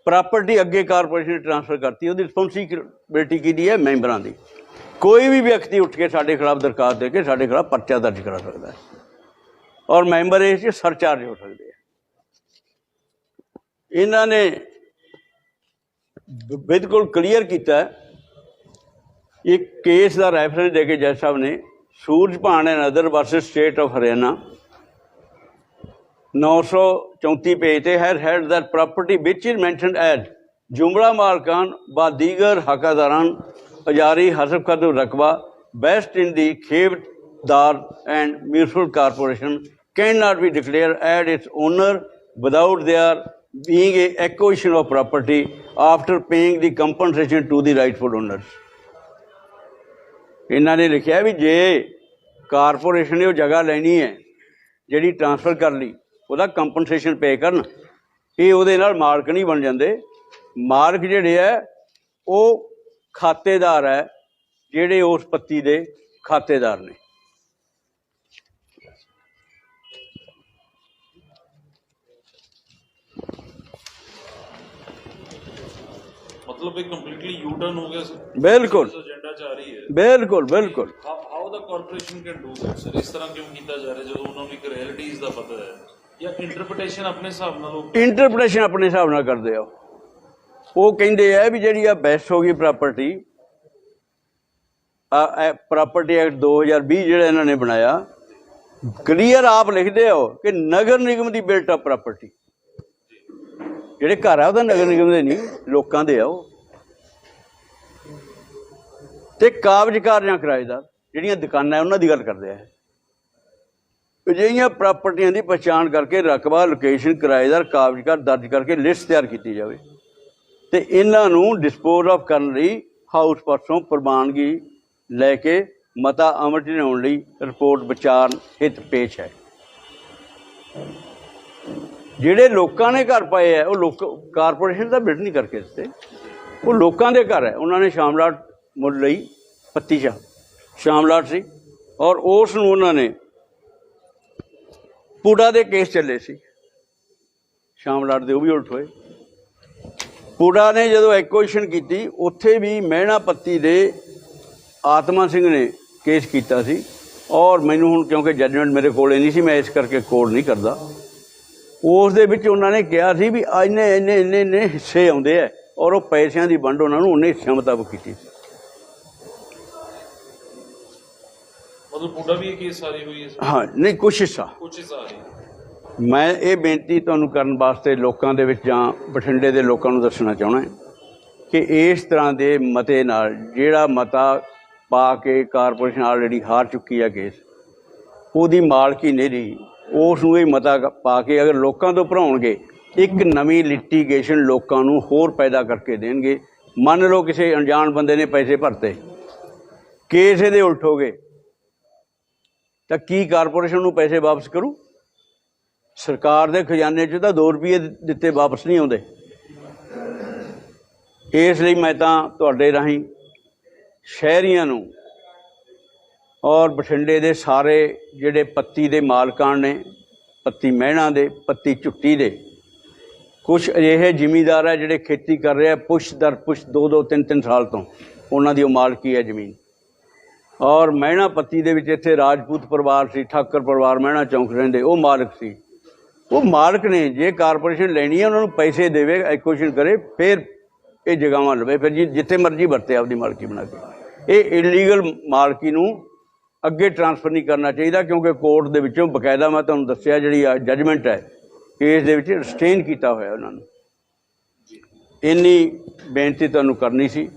प्रॉपर्टी अगे कारपोरेशन ट्रांसफर करती, उसकी रिस्पोंसिबिलिटी की है मैंबरां की। कोई भी व्यक्ति उठ के साढ़े खिलाफ दरखास्त दे के साढ़े खिलाफ परचा दर्ज करा सकता है और मैंबर इस सरचार्ज हो सकते हैं। इन्होंने बिल्कुल क्लीयर किया एक केस का रैफरेंस दे के जज साहब ने Suraj Bhan and other versus state of Haryana 934 page पे held that property which is mentioned as जुमला मालकान व दीगर हकादारान अजारी हसब खद रकबा बेस्ट इन दी खेवदार and municipal corporation can not be declared its owner without their being a acquisition of property after paying the compensation to the rightful owners। इन्होंने लिखा भी जे कारपोरेशन ने वो जगह लेनी है जी ट्रांसफर कर ली, वह कंपनसेशन पे करन, ये उहदे नाल मालक नहीं बन जाते। मालक जिहड़े है वो खातेदार है, जिहड़े उस पत्ती दे खातेदार ने। मतलब एक कंप्लीटली यू टर्न हो गया सर। बिल्कुल एजेंडा जा रही है। बिल्कुल बिल्कुल। How the corporation can do that sir? इस तरह क्यों किया जा रहा है जो उन्होंने एक रियलिटीज दा पता है या इंटरप्रिटेशन अपने हिसाब नाल इंटरप्रिटेशन अपने हिसाब नाल करदे आ। वो कहंदे आ भी जिहड़ी बेस्ट हो गई प्रॉपर्टी एक्ट 2020 जिहड़ा इन्होंने बनाया क्लीयर आप लिखते हो कि नगर निगम की बिल्ट अप प्रॉपर्टी ਜਿਹੜੇ घर आ नगर निगम के नहीं लोगों के आओ तो काबजकार या किराएदार ਜਿਹੜੀਆਂ दुकाना उन्होंने की गल करते हैं। अजिहियां प्रॉपर्टियां की पहचान करके रकबा लोकेशन किराएदार काबजकार दर्ज करके लिस्ट तैयार की जाए तो इन्हों डिस्पोज ऑफ करने लई हाउस परसों प्रवानगी लैके मता अमल च लियाउण लई रिपोर्ट विचार हित पेश है। ਜਿਹੜੇ ਲੋਕਾਂ ਨੇ ਘਰ ਪਾਏ ਹੈ ਉਹ ਲੋਕ ਕਾਰਪੋਰੇਸ਼ਨ ਦਾ ਬਿਡ ਨਹੀਂ ਕਰਕੇ ਦਿੱਤੇ, ਉਹ ਲੋਕਾਂ ਦੇ ਘਰ ਹੈ। ਉਹਨਾਂ ਨੇ ਸ਼ਾਮਲਾਟ ਮੁੱਲ ਲਈ, ਪੱਤੀ ਸ਼ਾਮਲਾਟ ਸੀ, ਔਰ ਉਸ ਨੂੰ ਉਹਨਾਂ ਨੇ ਪੂੜਾ ਦੇ ਕੇਸ ਚੱਲੇ ਸੀ ਸ਼ਾਮਲਾਟ ਦੇ, ਉਹ ਵੀ ਉਲਟ ਹੋਏ। ਪੂੜਾ ਨੇ ਜਦੋਂ ਐਕੁਇਜ਼ੀਸ਼ਨ ਕੀਤੀ ਉੱਥੇ ਵੀ ਮਹਿਣਾ ਪੱਤੀ ਦੇ ਆਤਮਾ ਸਿੰਘ ਨੇ ਕੇਸ ਕੀਤਾ ਸੀ, ਔਰ ਮੈਨੂੰ ਹੁਣ ਕਿਉਂਕਿ ਜੱਜਮੈਂਟ ਮੇਰੇ ਕੋਲ ਨਹੀਂ ਸੀ, ਮੈਂ ਇਸ ਕਰਕੇ ਕੋਡ ਨਹੀਂ ਕਰਦਾ। ਉਸ ਦੇ ਵਿੱਚ ਉਹਨਾਂ ਨੇ ਕਿਹਾ ਸੀ ਵੀ ਇੰਨੇ ਹਿੱਸੇ ਆਉਂਦੇ ਹੈ, ਔਰ ਉਹ ਪੈਸਿਆਂ ਦੀ ਵੰਡ ਉਹਨਾਂ ਨੂੰ ਉਹਨੇ ਹਿੱਸਿਆਂ ਮੁਤਾਬਕ ਕੀਤੀ ਸੀ। ਮਤਲਬ ਪੂਡਾ ਵੀ ਇਹ ਕੇਸ ਸਾਰੀ ਹੋਈ ਹੈ? ਹਾਂ, ਨਹੀਂ ਕੁਛ ਹਿੱਸਾ। ਮੈਂ ਇਹ ਬੇਨਤੀ ਤੁਹਾਨੂੰ ਕਰਨ ਵਾਸਤੇ ਲੋਕਾਂ ਦੇ ਵਿੱਚ ਜਾਂ ਬਠਿੰਡੇ ਦੇ ਲੋਕਾਂ ਨੂੰ ਦੱਸਣਾ ਚਾਹੁੰਦਾ ਕਿ ਇਸ ਤਰ੍ਹਾਂ ਦੇ ਮਤੇ ਨਾਲ, ਜਿਹੜਾ ਮਤਾ ਪਾ ਕੇ ਕਾਰਪੋਰੇਸ਼ਨ ਆਲਰੇਡੀ ਹਾਰ ਚੁੱਕੀ ਹੈ ਕੇਸ, ਉਹਦੀ ਮਾਲਕੀ ਨਹੀਂ ਰਹੀ, ਉਸ ਨੂੰ ਇਹ ਮਤਾ ਪਾ ਕੇ ਅਗਰ ਲੋਕਾਂ ਤੋਂ ਭਰਾਉਣਗੇ, ਇੱਕ ਨਵੀਂ ਲਿਟੀਗੇਸ਼ਨ ਲੋਕਾਂ ਨੂੰ ਹੋਰ ਪੈਦਾ ਕਰਕੇ ਦੇਣਗੇ। ਮੰਨ ਲਓ ਕਿਸੇ ਅਣਜਾਣ ਬੰਦੇ ਨੇ ਪੈਸੇ ਭਰਤੇ, ਕੇਸ ਇਹਦੇ ਉਲਟ ਹੋ ਗਏ, ਤਾਂ ਕੀ ਕਾਰਪੋਰੇਸ਼ਨ ਨੂੰ ਪੈਸੇ ਵਾਪਸ ਕਰੂ? ਸਰਕਾਰ ਦੇ ਖਜ਼ਾਨੇ 'ਚ ਤਾਂ 2 ਰੁਪਏ ਦਿੱਤੇ ਵਾਪਸ ਨਹੀਂ ਆਉਂਦੇ। ਇਸ ਲਈ ਮੈਂ ਤਾਂ ਤੁਹਾਡੇ ਰਾਹੀਂ ਸ਼ਹਿਰੀਆਂ ਨੂੰ ਔਰ ਬਠਿੰਡੇ ਦੇ ਸਾਰੇ ਜਿਹੜੇ ਪੱਤੀ ਦੇ ਮਾਲਕਾਨ ਨੇ, ਪੱਤੀ ਮਹਿਣਾ ਦੇ, ਪੱਤੀ ਝੁੱਟੀ ਦੇ, ਕੁਛ ਅਜਿਹੇ ਜ਼ਿਮੀਂਦਾਰ ਹੈ ਜਿਹੜੇ ਖੇਤੀ ਕਰ ਰਹੇ ਆ ਪੁਸ਼ ਦਰ ਪੁਸ਼ 2-2, 3-3 ਸਾਲ ਤੋਂ, ਉਹਨਾਂ ਦੀ ਉਹ ਮਾਲਕੀ ਹੈ ਜ਼ਮੀਨ। ਔਰ ਮਹਿਣਾ ਪੱਤੀ ਦੇ ਵਿੱਚ ਇੱਥੇ ਰਾਜਪੂਤ ਪਰਿਵਾਰ ਸੀ, ਠਾਕਰ ਪਰਿਵਾਰ ਮਹਿਣਾ ਚੌਂਕ ਰਹਿੰਦੇ, ਉਹ ਮਾਲਕ ਸੀ। ਉਹ ਮਾਲਕ ਨੇ ਜੇ ਕਾਰਪੋਰੇਸ਼ਨ ਲੈਣੀ ਹੈ ਉਹਨਾਂ ਨੂੰ ਪੈਸੇ ਦੇਵੇ, ਐਕੁਇਜ਼ੀਸ਼ਨ ਕਰੇ, ਫਿਰ ਇਹ ਜਗ੍ਹਾਵਾਂ ਲਵੇ, ਫਿਰ ਜਿੱਥੇ ਮਰਜ਼ੀ ਵਰਤੇ ਆਪਦੀ ਮਾਲਕੀ ਬਣਾ ਕੇ। ਇਹ ਇਲੀਗਲ ਮਾਲਕੀ ਨੂੰ ਅੱਗੇ ਟਰਾਂਸਫਰ ਨਹੀਂ ਕਰਨਾ ਚਾਹੀਦਾ, ਕਿਉਂਕਿ ਕੋਰਟ ਦੇ ਵਿੱਚੋਂ ਬਕਾਇਦਾ ਮੈਂ ਤੁਹਾਨੂੰ ਦੱਸਿਆ ਜਿਹੜੀ ਜੱਜਮੈਂਟ ਹੈ ਕੇਸ ਦੇ ਵਿੱਚ ਰਿਸਟੇਨ ਕੀਤਾ ਹੋਇਆ ਉਹਨਾਂ ਨੂੰ। ਇੰਨੀ ਬੇਨਤੀ ਤੁਹਾਨੂੰ ਕਰਨੀ ਸੀ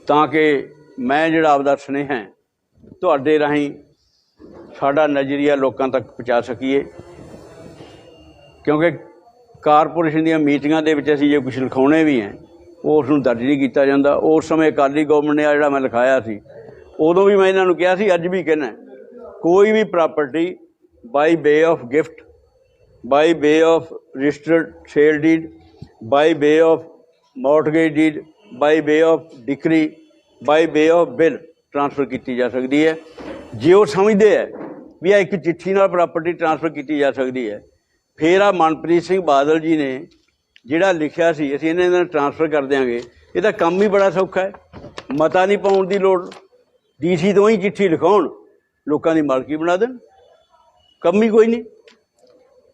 ਤਾਂ ਕਿ ਮੈਂ ਜਿਹੜਾ ਆਪਦਾ ਸੁਨੇਹਾ ਤੁਹਾਡੇ ਰਾਹੀਂ ਸਾਡਾ ਨਜ਼ਰੀਆ ਲੋਕਾਂ ਤੱਕ ਪਹੁੰਚਾ ਸਕੀਏ, ਕਿਉਂਕਿ ਕਾਰਪੋਰੇਸ਼ਨ ਦੀਆਂ ਮੀਟਿੰਗਾਂ ਦੇ ਵਿੱਚ ਅਸੀਂ ਜੇ ਕੁਛ ਲਿਖਾਉਣੇ ਵੀ ਹੈ ਉਸ ਨੂੰ ਦਰਜ ਨਹੀਂ ਕੀਤਾ ਜਾਂਦਾ। ਉਸ ਸਮੇਂ ਅਕਾਲੀ ਗੌਰਮੈਂਟ ਨੇ ਆ ਜਿਹੜਾ ਮੈਂ ਲਿਖਾਇਆ ਸੀ, ਉਦੋਂ ਵੀ ਮੈਂ ਇਹਨਾਂ ਨੂੰ ਕਿਹਾ ਸੀ, ਅੱਜ ਵੀ ਕਹਿਣਾ, ਕੋਈ ਵੀ property by way of gift, by way of registered sale deed, by way of mortgage deed, by way of decree, by way of bill transfer ਕੀਤੀ ਜਾ ਸਕਦੀ ਹੈ। ਜੇ ਉਹ ਸਮਝਦੇ ਹੈ ਵੀ ਆ ਇੱਕ ਚਿੱਠੀ ਨਾਲ ਪ੍ਰਾਪਰਟੀ ਟਰਾਂਸਫਰ ਕੀਤੀ ਜਾ ਸਕਦੀ ਹੈ, ਫਿਰ ਆ ਮਨਪ੍ਰੀਤ ਸਿੰਘ ਬਾਦਲ ਜੀ ਨੇ ਜਿਹੜਾ ਲਿਖਿਆ ਸੀ ਅਸੀਂ ਇਹਨਾਂ ਨਾਲ ਟਰਾਂਸਫਰ ਕਰ ਦਿਆਂਗੇ, ਇਹ ਤਾਂ ਕੰਮ ਹੀ ਬੜਾ ਸੌਖਾ ਹੈ, ਮਤਾ ਨਹੀਂ ਪਾਉਣ ਦੀ ਲੋੜ, DC ਤੋਂ ਹੀ ਚਿੱਠੀ ਲਿਖਾਉਣ, ਲੋਕਾਂ ਦੀ ਮਾਲਕੀ ਬਣਾ ਦੇਣ, ਕੰਮ ਹੀ ਕੋਈ ਨਹੀਂ।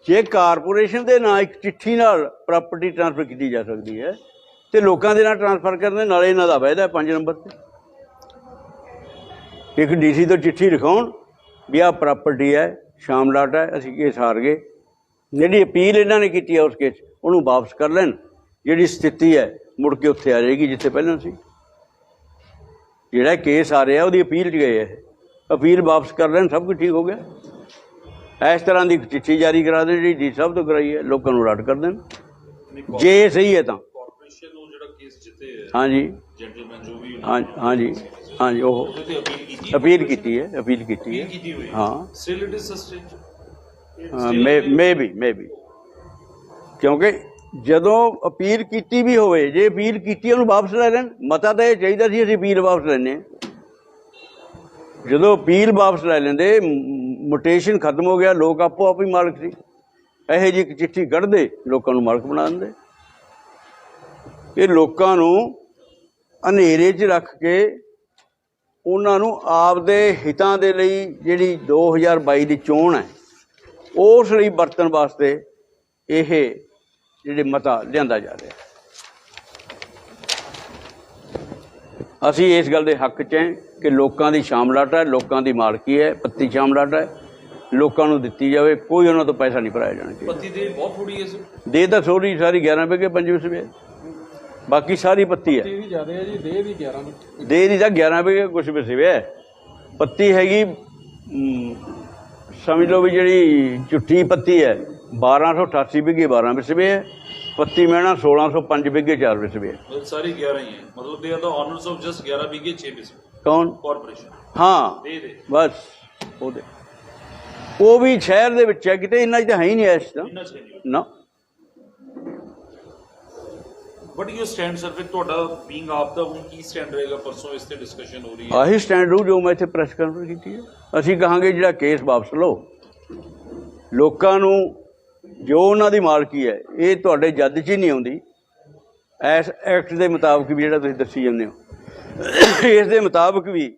ਜੇ ਕਾਰਪੋਰੇਸ਼ਨ ਦੇ ਨਾਂ ਇੱਕ ਚਿੱਠੀ ਨਾਲ ਪ੍ਰਾਪਰਟੀ ਟਰਾਂਸਫਰ ਕੀਤੀ ਜਾ ਸਕਦੀ ਹੈ ਅਤੇ ਲੋਕਾਂ ਦੇ ਨਾਲ ਟਰਾਂਸਫਰ ਕਰਨ ਨਾਲੇ ਇਹਨਾਂ ਦਾ ਵਾਅਦਾ 5 ਨੰਬਰ 'ਤੇ ਇੱਕ DC ਤੋਂ ਚਿੱਠੀ ਲਿਖਾਉਣ ਵੀ ਆਹ ਪ੍ਰਾਪਰਟੀ ਹੈ, ਸ਼ਾਮਲਾਟ ਹੈ, ਅਸੀਂ ਕੇਸ ਹਾਰ ਗਏ, ਜਿਹੜੀ ਅਪੀਲ ਇਹਨਾਂ ਨੇ ਕੀਤੀ ਹੈ ਉਸ ਕੇਸ ਉਹਨੂੰ ਵਾਪਸ ਕਰ ਲੈਣ, ਜਿਹੜੀ ਸਥਿਤੀ ਹੈ ਮੁੜ ਕੇ ਉੱਥੇ ਆ ਜਾਏਗੀ ਜਿੱਥੇ ਪਹਿਲਾਂ ਸੀ। ਜਿਹੜਾ ਕੇਸ ਆ ਰਿਹਾ ਉਹਦੀ ਅਪੀਲ 'ਚ ਗਏ ਹੈ, ਅਪੀਲ ਵਾਪਸ ਕਰ ਲੈਣ, ਸਭ ਕੁਝ ਠੀਕ ਹੋ ਗਿਆ। ਇਸ ਤਰ੍ਹਾਂ ਦੀ ਚਿੱਠੀ ਜਾਰੀ ਕਰਾ ਦੇਣ ਜਿਹੜੀ ਡੀ ਸਾਹਿਬ ਤੋਂ ਕਰਾਈ ਹੈ, ਲੋਕਾਂ ਨੂੰ ਰੱਦ ਕਰ ਦੇਣ ਜੇ ਸਹੀ ਹੈ ਤਾਂ। ਹਾਂਜੀ ਹਾਂਜੀ ਹਾਂਜੀ, ਉਹ ਅਪੀਲ ਕੀਤੀ ਹੈ, ਅਪੀਲ ਕੀਤੀ ਹੈ, ਹਾਂ, ਮੇ ਬੀ ਕਿਉਂਕਿ ਜਦੋਂ ਅਪੀਲ ਕੀਤੀ ਵੀ ਹੋਵੇ, ਜੇ ਅਪੀਲ ਕੀਤੀ ਉਹਨੂੰ ਵਾਪਸ ਲੈ ਲੈਣ। ਮਤਾ ਤਾਂ ਇਹ ਚਾਹੀਦਾ ਸੀ ਅਸੀਂ ਅਪੀਲ ਵਾਪਸ ਲੈਂਦੇ ਹਾਂ, ਜਦੋਂ ਅਪੀਲ ਵਾਪਸ ਲੈ ਲੈਂਦੇ ਮੁਟੇਸ਼ਨ ਖਤਮ ਹੋ ਗਿਆ, ਲੋਕ ਆਪੋ ਆਪ ਹੀ ਮਾਲਕ ਸੀ। ਇਹੋ ਜਿਹੀ ਇੱਕ ਚਿੱਠੀ ਕੱਢਦੇ, ਲੋਕਾਂ ਨੂੰ ਮਾਲਕ ਬਣਾ ਦਿੰਦੇ। ਇਹ ਲੋਕਾਂ ਨੂੰ ਹਨੇਰੇ 'ਚ ਰੱਖ ਕੇ ਉਹਨਾਂ ਨੂੰ ਆਪਦੇ ਹਿੱਤਾਂ ਦੇ ਲਈ ਜਿਹੜੀ 2022 ਦੀ ਚੋਣ ਹੈ ਉਸ ਲਈ ਵਰਤਣ ਵਾਸਤੇ ਇਹ ਜਿਹੜੇ ਮਤਾ ਲਿਆਂਦਾ ਜਾ ਰਿਹਾ। ਅਸੀਂ ਇਸ ਗੱਲ ਦੇ ਹੱਕ 'ਚ ਹੈ ਕਿ ਲੋਕਾਂ ਦੀ ਸ਼ਾਮਲਾਟ ਹੈ, ਲੋਕਾਂ ਦੀ ਮਾਲਕੀ ਹੈ, ਪੱਤੀ ਸ਼ਾਮਲਾਟ ਹੈ, ਲੋਕਾਂ ਨੂੰ ਦਿੱਤੀ ਜਾਵੇ, ਕੋਈ ਉਹਨਾਂ ਤੋਂ ਪੈਸਾ ਨਹੀਂ ਭਰਾਇਆ ਜਾਣਾ ਚਾਹੀਦਾ। ਪੱਤੀ ਦੇ ਬਹੁਤ ਥੋੜੀ ਹੈ, ਦੇ ਤਾਂ ਥੋੜੀ ਸਾਰੀ 11 ਵਿਗੇ 5 ਵਿਸਵੇ, ਬਾਕੀ ਸਾਰੀ ਪੱਤੀ ਹੈ। ਦੇ ਦੀ ਤਾਂ 11 ਵਿਗੇ ਕੁਛ ਵਿਸਵੇ ਹੈ, ਪੱਤੀ ਹੈਗੀ ਸਮਝ ਲਓ ਵੀ ਜਿਹੜੀ ਝੁੱਠੀ ਪੱਤੀ ਹੈ 1288 ਵਿਗੇ 12 ਵਿਸਵੇ ਹੈ, ਪੱਤੀ ਮਹਿਣਾ 1605 ਵਿਗੇ 4 ਵਿਸਵੇ ਹੈ। ਸਾਰੀ 11 ਹੀ ਹੈ, ਮਤਲਬ they are the honours of just 11 ਵਿਗੇ 6 ਵਿਸਵੇ। ਕੌਣ? ਕਾਰਪੋਰੇਸ਼ਨ। ਹਾਂ, ਬਸ ਉਹਦੇ ਉਹ ਵੀ ਸ਼ਹਿਰ ਦੇ ਵਿੱਚ ਹੈ, ਕਿਤੇ ਇੰਨਾ 'ਚ ਤਾਂ ਹੈ ਹੀ ਨਹੀਂ ਇਸ ਤਾਂ ਨਾ। ਵਟ ਯੂ ਸਟੈਂਡ ਸਰ ਫਿਰ ਤੁਹਾਡਾ ਬੀਇੰਗ ਆਪ ਦਾ ਹੁਣ ਕੀ ਸਟੈਂਡ ਰਹੇਗਾ? ਪਰਸੋਂ ਇਸ ਤੇ ਡਿਸਕਸ਼ਨ ਹੋ ਰਹੀ ਹੈ। ਆਹੀ ਸਟੈਂਡ ਰੂ ਜੋ ਮੈਂ ਇੱਥੇ ਪ੍ਰੈਸ ਕਾਨਫਰੰਸ ਕੀਤੀ ਹੈ। ਅਸੀਂ ਕਹਾਂਗੇ ਜਿਹੜਾ ਕੇਸ ਵਾਪਸ ਲਓ, ਲੋਕਾਂ ਨੂੰ ਜੋ ਉਹਨਾਂ ਦੀ ਮਾਲਕੀ ਹੈ ਇਹ ਤੁਹਾਡੇ ਜੱਦ 'ਚ ਹੀ ਨਹੀਂ ਆਉਂਦੀ। ਇਸ ਐਕਟ ਦੇ ਮੁਤਾਬਕ ਵੀ ਜਿਹੜਾ ਤੁਸੀਂ ਦੱਸੀ ਜਾਂਦੇ ਹੋ, ਇਸ ਦੇ ਮੁਤਾਬਕ ਵੀ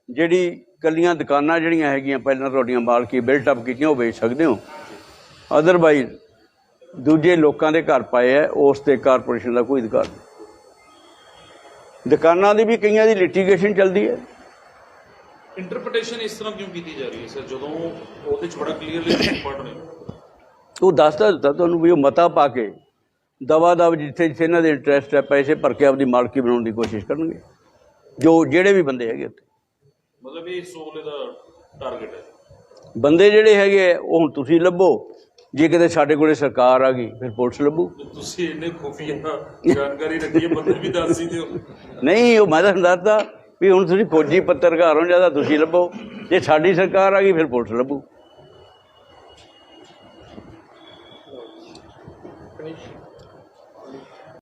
ਜਿਹੜੀ ਇਕੱਲੀਆਂ ਦੁਕਾਨਾਂ ਜਿਹੜੀਆਂ ਹੈਗੀਆਂ ਪਹਿਲਾਂ ਤੁਹਾਡੀਆਂ ਮਾਲਕੀ ਬਿਲਟ ਅਪ ਕੀਤੀਆਂ ਉਹ ਵੇਚ ਸਕਦੇ ਹੋ। ਅਦਰਵਾਈਜ਼ ਦੂਜੇ ਲੋਕਾਂ ਦੇ ਘਰ ਪਾਏ ਹੈ ਉਸ 'ਤੇ ਕਾਰਪੋਰੇਸ਼ਨ ਦਾ ਕੋਈ ਅਧਿਕਾਰ ਨਹੀਂ। ਦੁਕਾਨਾਂ ਦੀ ਵੀ ਕਈਆਂ ਦੀ ਲਿਟੀਗੇਸ਼ਨ ਚੱਲਦੀ ਹੈ। ਇੰਟਰਪ੍ਰੀਟੇਸ਼ਨ ਇਸ ਤਰ੍ਹਾਂ ਕਿਉਂ ਕੀਤੀ ਜਾ ਰਹੀ ਹੈ ਸਰ, ਜਦੋਂ ਉਹਦੇ 'ਚ ਬੜਾ ਕਲੀਅਰਲੀ ਪੜ੍ਹ ਰਹੇ ਉਹ ਦੱਸਦਾ ਦਿੱਤਾ ਤੁਹਾਨੂੰ ਵੀ ਉਹ ਮਤਾ ਪਾ ਕੇ ਦਵਾ ਦਵ ਜਿੱਥੇ ਜਿੱਥੇ ਇਹਨਾਂ ਦੇ ਇੰਟਰਸਟ ਹੈ ਪੈਸੇ ਭਰ ਕੇ ਆਪਦੀ ਮਾਲਕੀ ਬਣਾਉਣ ਦੀ ਕੋਸ਼ਿਸ਼ ਕਰਨਗੇ, ਜੋ ਜਿਹੜੇ ਵੀ ਬੰਦੇ ਹੈਗੇ ਉੱਥੇ। ਮਤਲਬ ਇਹ ਸੋਲੇ ਦਾ ਟਾਰਗੇਟ ਹੈ। ਬੰਦੇ ਜਿਹੜੇ ਹੈਗੇ ਉਹ ਹੁਣ ਤੁਸੀਂ ਲੱਭੋ, ਜੇ ਕਿਤੇ ਸਾਡੇ ਕੋਲੇ ਸਰਕਾਰ ਆ ਗਈ ਫਿਰ ਪੁਲਿਸ ਲੱਭੂ। ਤੁਸੀਂ ਇੰਨੇ ਖੁਫੀਆ ਜਾਣਕਾਰੀ ਰੱਖੀ ਹੈ, ਬੰਦੇ ਵੀ ਦੱਸ ਹੀ ਦਿਓ। ਨਹੀਂ, ਉਹ ਮੈਂ ਤੁਹਾਨੂੰ ਦੱਸਦਾ ਵੀ ਹੁਣ ਤੁਸੀਂ ਫੌਜੀ ਪੱਤਰਕਾਰ ਹੋ, ਜਾਂ ਤੁਸੀਂ ਲੱਭੋ, ਜੇ ਸਾਡੀ ਸਰਕਾਰ ਆ ਗਈ ਫਿਰ ਪੁਲਿਸ ਲੱਭੂ।